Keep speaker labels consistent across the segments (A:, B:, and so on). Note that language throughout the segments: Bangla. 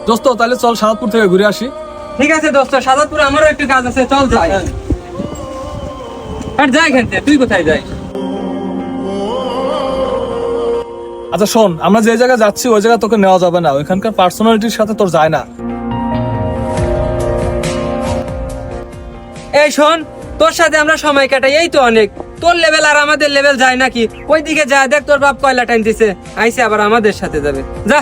A: দোস্ত তাহলে চল সাদাতপুর থেকে ঘুরে আসি।
B: ঠিক আছে দোস্ত, সাদাতপুরে আমারও একটু কাজ আছে, চল যাই। আর যাই খেলতে, তুই কোথায় যাই?
A: আচ্ছা শোন, আমরা যে জায়গায় যাচ্ছি ওই জায়গা তোকে নেওয়া যাবে না, ওইখানকার পার্সোনালিটির সাথে তোর যায় না।
B: এই শোন, তোর সাথে আমরা সময় কাটাই এই তো অনেক, তোর লেভেল আর আমাদের লেভেল যায় নাকি? ওইদিকে যা দেখ, তোর বাপ কয়লা টাইম দিছে, আইসে আবার আমাদের সাথে যাবে, যা।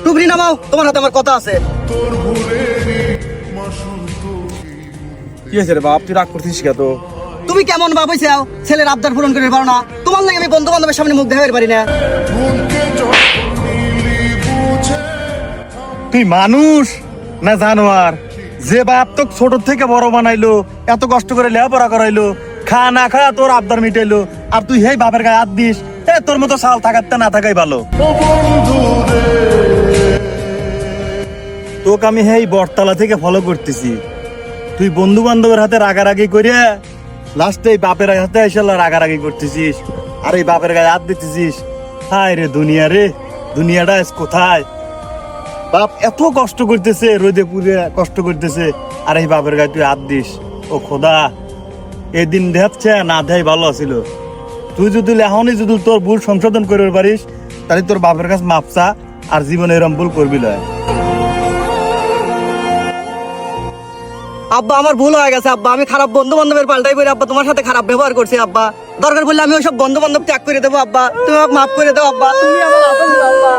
C: টুকরি নামাও, তোমার হাতে আমার কথা আছে।
D: কি হয়েছে রে বাপ, তুই রাগ করছিস কে? তো
C: তুমি কেমন বাপ হইছাও, ছেলের আবদার পূরণ করে পারো না? তোমার লাগে আমি বন্ধু বান্ধবের সামনে মুখ দেখাতে পারি না।
D: তুই মানুষ না জানোয়ার? যে বাপ তোকে ছোট থেকে বড় বানাইলো, এত কষ্ট করে লেখাপড়া করাইলো, খা না খা তোর আবদার মিটাইলো, আর তুই হেই বাপের গায়ে হাত দিস? তোর মতো সাল থাকাতে না থাকাই ভালো। তোকে আমি হেই বটতলা থেকে ফলো করতেছি, তুই বন্ধু বান্ধবের হাতে রাগারাগি করিয়া লাস্টে এই বাপের হাতে এসে রাগারাগি করতেছিস, আর এই বাপের গায়ে হাত দিতেছিস। হায় রে দুনিয়া রে, দুনিয়াটা আজ কোথায়? বাপ এত কষ্ট করতেছে, রোদে পুড়ে কষ্ট করতেছে, আর এই বাপের গায়ে তুই হাত দিস? ও খোদা, এদিন দেখছে না দেয় ভালো ছিল। তুই যদি এখনই যদি তোর ভুল সংশোধন করতে পারিস, তাহলে তোর বাপের কাছে মাপসা, আর জীবনে এরম ভুল করবি না।
C: আব্বা আমার ভুল হয়ে গেছে আব্বা, আমি খারাপ বন্ধু বান্ধবের পাল্টাই করে আব্বা তোমার সাথে খারাপ ব্যবহার করছি আব্বা। দরকার পড়লে আমি ওইসব বন্ধু বান্ধব ত্যাগ করে দেবো আব্বা, তুমি আমাকে মাফ করে দাও আব্বা, তুমি আমার আপন আব্বা।